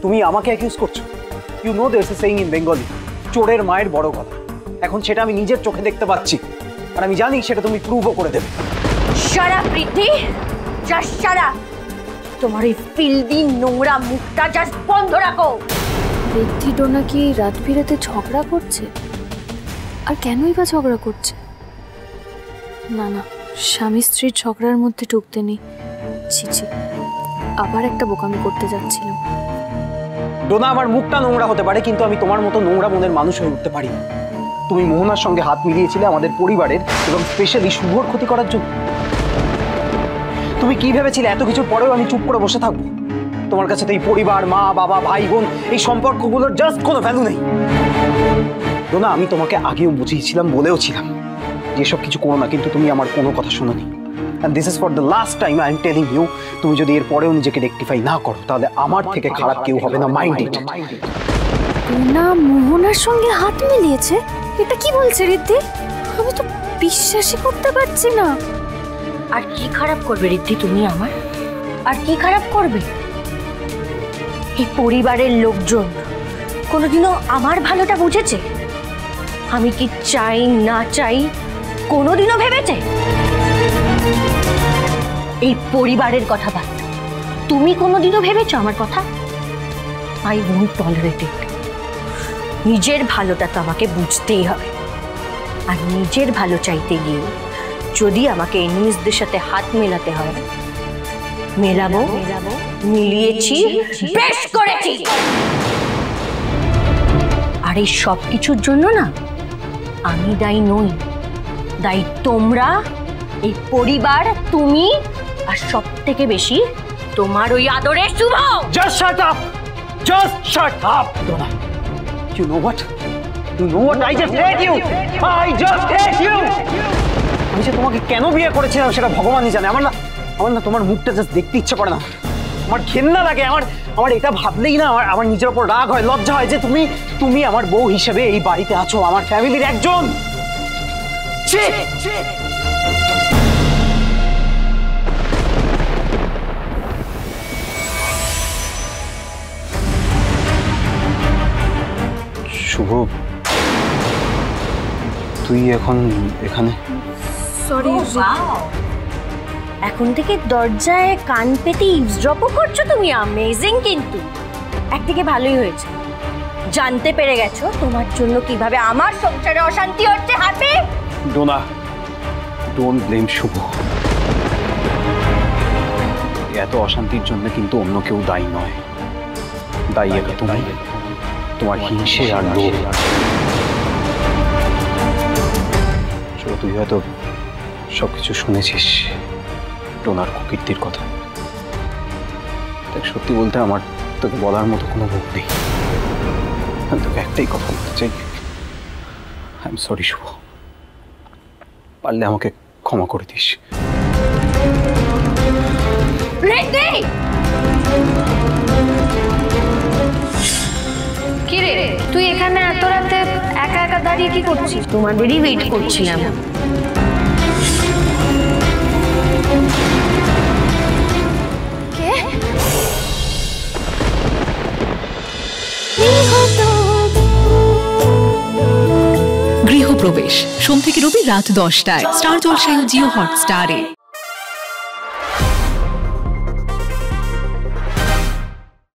তুমি আমাকে অ্যাকিউজ করছো? You know there's a saying in Bengali, চোরের মায়ের বড় গলা। এখন সেটা আমি নিজের চোখে দেখতে পাচ্ছি, আর আমি জানি সেটা তুমি প্রুভও করে দেবে। Shut up Riddhi, just shut up. তোমার এই ফিল্দি নোংরা মুখটা জাস্ট বন্ধ রাখো। রিদ্ধি ডোনা কি রাত বিরাতে ঝগড়া করছে? আর কেনই বা ঝগড়া করছে? না না, স্বামী স্ত্রীর ঝগড়ার মধ্যে ঢুকতে নেই। ছি ছি, আবার একটা বোকামি করতে যাচ্ছিলাম। ডোনা, আমার মুখটা নোংরা হতে পারে, কিন্তু আমি তোমার মতো নোংরা মনের মানুষ হয়ে উঠতে পারি না। তুমি মোহনার সঙ্গে হাত মিলিয়েছিলে আমাদের পরিবারের এবং স্পেশালি শুভর ক্ষতি করার জন্য। তুমি কি ভেবেছিলে এত কিছুর পরেও আমি চুপ করে বসে থাকবো? তোমার কাছে তো এই পরিবার, মা বাবা, ভাই বোন, এই সম্পর্কগুলোর জাস্ট কোনো ভ্যালু নেই। ডোনা, আমি তোমাকে আগেও বুঝিয়েছিলাম, বলেও ছিলাম যে এসব কিছু করো না, কিন্তু তুমি আমার কোনো কথা শোনোনি। And this is for the last time I am telling you, তুমি যদি এর পরেও নিজেকে রেকটিফাই না করো তাহলে আমার থেকে খারাপ কেউ হবে না, মাইন্ড ইট। না, মোহনার সঙ্গে হাত মিলিয়েছে? এটা কি বলছে রিদ্ধি? আমি তো বিশ্বাসই করতে পারছি না। আর কি খারাপ করবে রিদ্ধি তুমি আমার? আর কি খারাপ করবে? এই পরিবারের লোকজন কোনোদিনও আমার ভালোটা বুঝেছে? আমি কি চাই না চাই কোনোদিনও ভেবেছে? এই পরিবারের কথা বাদ, তুমি কোনোদিনও ভেবেছো আমার কথা? আই ওয়ন্ট টলারেট ইট। নিজের ভালোটা তো আমাকে বুঝতেই হবে, আর নিজের ভালো চাইতে গিয়ে যদি আমাকে এনিমিসদের সাথে হাত মেলাতে হয়, মেলাবো, মিলিয়েছি, বেশ করেছি। আর এই সব কিছুর জন্য না আমি দায়ী নই, দায়ী তোমরা, এই পরিবার, তুমি, আর সব থেকে বেশি তোমার ওই আদরের শুভ। Just shut up! Just shut up, Donna. You know what? You know what? I just hate you. I just hate you. আমি যে তোমাকে কেন বিয়ে করেছিলাম সেটা ভগবানই জানে। আমার না তোমার মুখটা জাস্ট দেখতে ইচ্ছা করে না। আমার ঘেন্না লাগে। আমার এটা ভাবলেই না আমার নিজের উপর রাগ হয়, লজ্জা হয় যে তুমি আমার বউ হিসেবে এই বাড়িতে আছো, আমার ফ্যামিলির একজন। শুভ, তুই এখন এখানে? সরি, এখন থেকে দরজায় কান পেতে ইভসড্রপও করছো তুমি? অ্যামেজিং। কিন্তু একদিকে ভালোই হয়েছে, জানতে পেরে গেছো তোমার জন্য কিভাবে আমার সংসারে অশান্তি হচ্ছে। হাতে ডোনা, ডোন্ট ব্লেম শুভ। এত অশান্তির জন্য কিন্তু অন্য কেউ দায়ী নয়, দায়ী একা তুমি, তোমার হিংসে আর লোভ। তুই হয়তো সবকিছু শুনেছিস ডোনার কুকীর্তির কথা। দেখ, সত্যি বলতে আমার তোকে বলার মতো কোনো মুখ নেই। আমি তোকে একটাই কথা বলতে চাই, আই এম সরি শুভ। পারলে আমাকে ক্ষমা করে দিস। কি রে, তুই এখানে এত রাতে একা একা দাঁড়িয়ে কি করছিস? তোমাদেরই ওয়েট করছিলাম। গৃহপ্রবেশ সোম থেকে রবি রাত 10টায় স্টার জলসায় ও জিও হটস্টারে।